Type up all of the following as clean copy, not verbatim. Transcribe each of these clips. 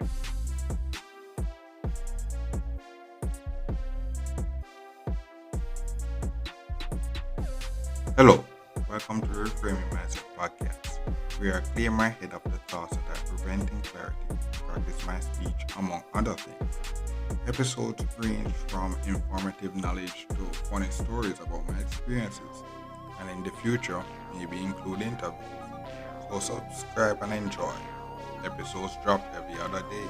Hello, welcome to Reframing Mindset Podcast. We are clear my head of the thoughts that are preventing clarity, practice my speech, among other things. Episodes range from informative knowledge to funny stories about my experiences, and in the future, maybe include interviews. So subscribe and enjoy. Episodes drop every other day.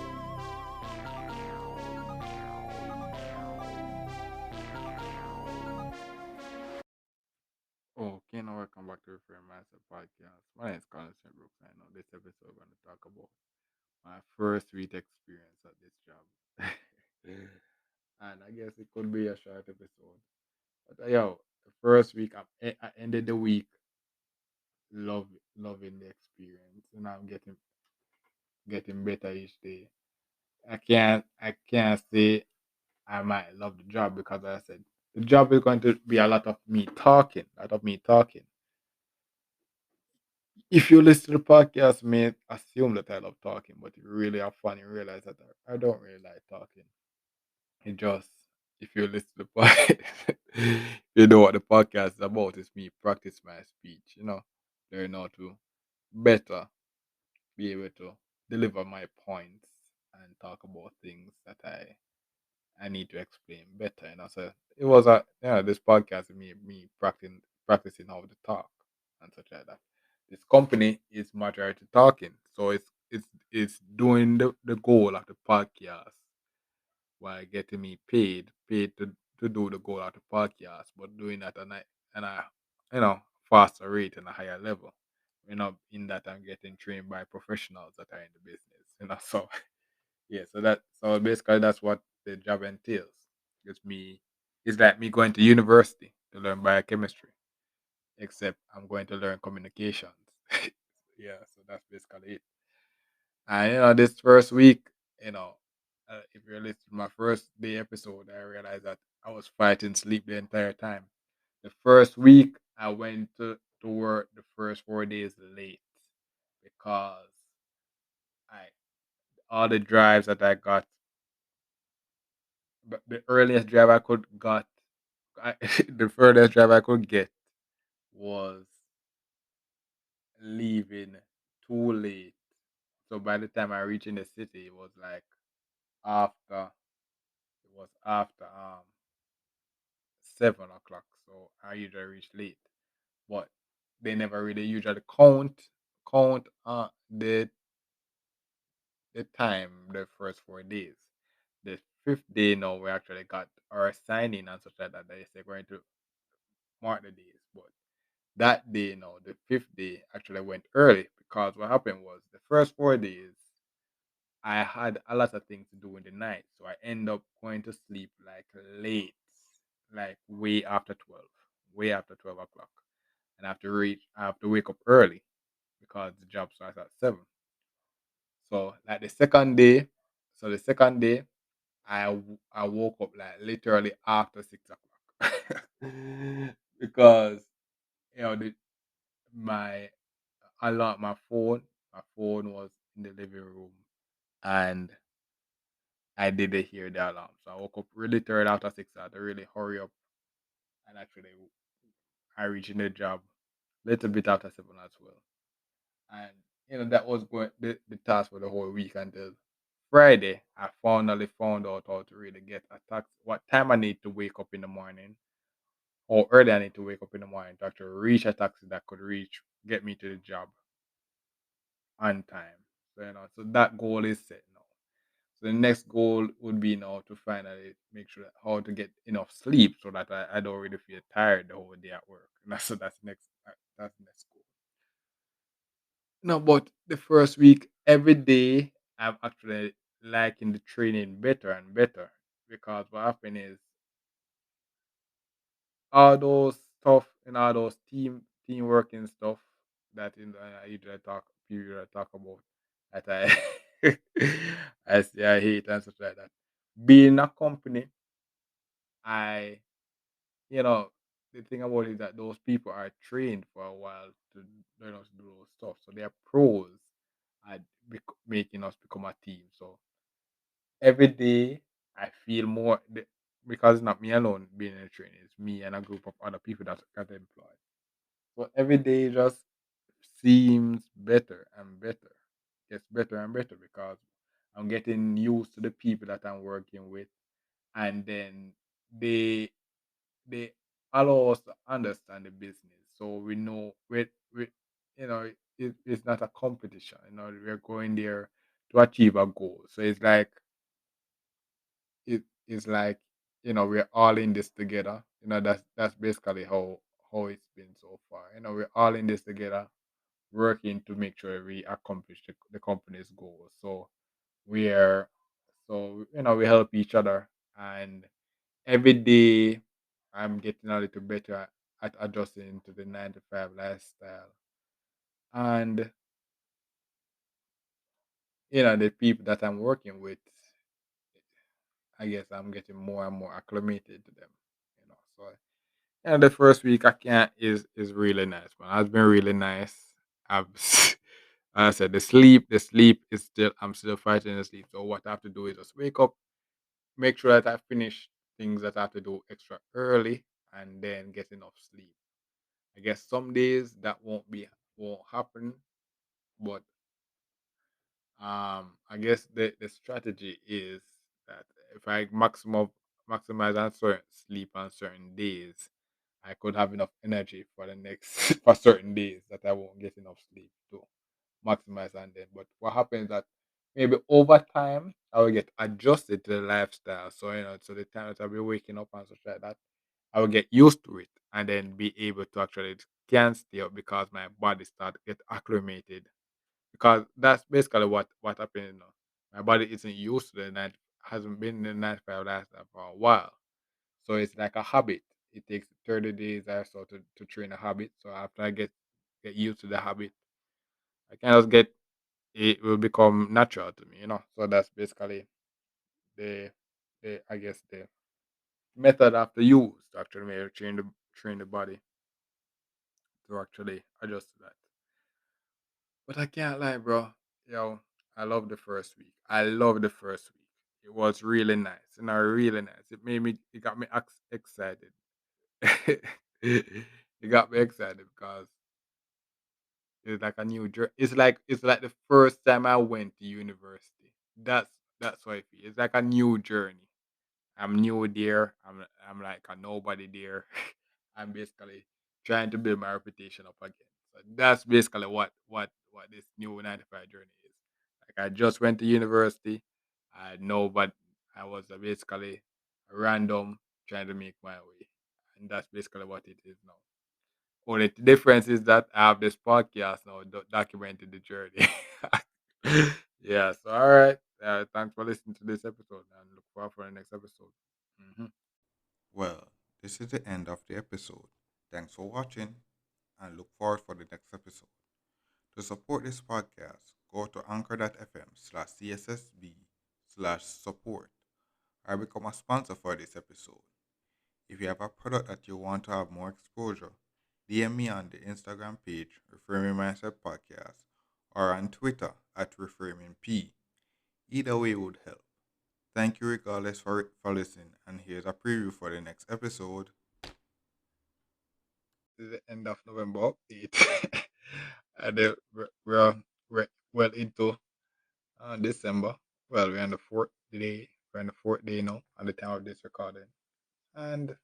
Okay, now welcome back to Reframing Mindset Podcast. My name is Colin St. Brooks. I know this episode we're going to talk about my first week experience at this job. And I guess it could be a short episode. But the first week I ended the week love loving the experience, and I'm getting better each day. I can't say I might love the job because I said the job is going to be a lot of me talking, a lot of me talking. If you listen to the podcast, you may assume that I love talking, but if you really have fun, you realize that I don't really like talking. It just if you listen to the podcast, you know what the podcast is about. It's me practice my speech, learn how to better be able to deliver my points and talk about things that I need to explain better. So it was this podcast with me practicing how to talk and such like that. This company is majority talking, so it's doing the goal of the podcast while getting me paid to do the goal of the podcast, but doing that and I faster rate and a higher level. In that I'm getting trained by professionals that are in the business. So yeah, so basically that's what the job entails. It's like me going to university to learn biochemistry, except I'm going to learn communications. Yeah, so that's basically it. And this first week, you know, if you listen to my first day episode, I realized that I was fighting sleep the entire time. The first week, I went to work the first 4 days late because I all the drives that I got, but the earliest drive I could got, the furthest drive I could get was leaving too late. So by the time I reached in the city, after it was after 7 o'clock. So I usually reach late, but they never really usually count the time the first 4 days. The fifth day now we actually got our signing and such like that. They're going to mark the days, but that day, the fifth day actually went early because what happened was the first 4 days I had a lot of things to do in the night, so I end up going to sleep like late, like way after 12 o'clock, and I have to wake up early because the job starts at 7. So like the second day, I woke up like literally after 6 o'clock because the my alarm, my phone was in the living room, and I didn't hear the alarm. So I woke up really tired after 6. I had to really hurry up, and actually I reached the job little bit after 7 as well. And that was going the task for the whole week until Friday. I finally found out how to really get a taxi, what time I need to wake up in the morning, or early I need to wake up in the morning to actually reach a taxi that could get me to the job on time. So so that goal is set now. So the next goal would be now to finally make sure that how to get enough sleep so that I don't really feel tired the whole day at work. So that's next goal. No, but the first week, every day, I'm actually liking the training better and better because what happened is all those stuff and all those teamwork and stuff that I usually talk about that I say I hate and stuff like that. Being a company, I you know the thing about it is that those people are trained for a while to learn how to do those stuff, so they are pros at making us become a team. So every day I feel because it's not me alone being in the training, it's me and a group of other people that got employed. So every day just seems better and better, gets better and better because I'm getting used to the people that I'm working with, and then they they allow us to understand the business, so we know we it's not a competition. We're going there to achieve a goal. So it's like we're all in this together. That's basically how it's been so far. We're all in this together, working to make sure we accomplish the company's goals. So we're we help each other, and every day I'm getting a little better at adjusting to the 9 to 5 lifestyle. And the people that I'm working with, I guess I'm getting more and more acclimated to them. So the first week I can't is really nice, man. It's been really nice. I've I said the sleep is still I'm still fighting the sleep. So what I have to do is just wake up, make sure that I finish things that I have to do extra early, and then get enough sleep. I guess some days that won't happen, but I guess the strategy is that if I maximize on certain sleep on certain days, I could have enough energy for the next for certain days that I won't get enough sleep to maximize on them. But what happens that maybe over time I will get adjusted to the lifestyle. So so the time that I'll be waking up and such like that, I will get used to it and then be able to actually can stay up because my body start get acclimated, because that's basically what happened. My body isn't used to the night, hasn't been in the 9 to 5 lifestyle for a while, so it's like a habit. It takes 30 days or so to train a habit. So after I get used to the habit, I can just get it will become natural to me. So that's basically the the I guess the method I have to use to actually maybe train the body to actually adjust to that. But I can't lie, bro. Yo, I love the first week. I love the first week. It was really nice, really nice. It got me excited. It got me excited because it's like a new journey. It's like the first time I went to university. That's how I feel. It's like a new journey. I'm new there. I'm like a nobody there. I'm basically trying to build my reputation up again. So that's basically what this new 95 journey is. Like I just went to university. I know, but I was basically random trying to make my way, and that's basically what it is now. Only the difference is that I have this podcast now documenting the journey. Yeah. So all right. Thanks for listening to this episode, and look forward for the next episode. Mhm. Well, this is the end of the episode. Thanks for watching and look forward for the next episode. To support this podcast, go to anchor.fm/cssb/support or become a sponsor for this episode. If you have a product that you want to have more exposure, DM me on the Instagram page, Reframing Mindset Podcast, or on Twitter at ReframingP. Either way would help. Thank you regardless for listening, and here's a preview for the next episode. This is the end of November update, and we're well into December. Well, we're on the fourth day. We're on the fourth day now, at the time of this recording, and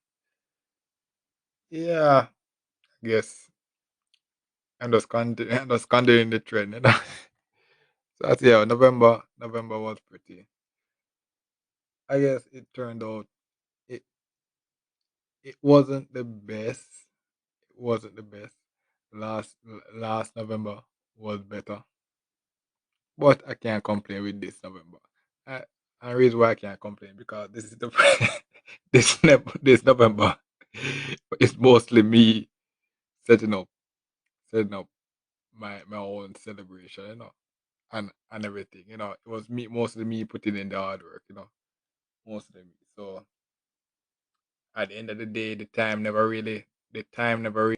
yeah, I guess I'm just continuing the trend. So that's, yeah, November was pretty. I guess it turned out it it wasn't the best. It wasn't the best. Last November was better, but I can't complain with this November. I, and the reason why I can't complain because this is the this November. It's mostly me setting up setting up my own celebration, and everything. It was me mostly me putting in the hard work. Mostly me. So at the end of the day, the time never really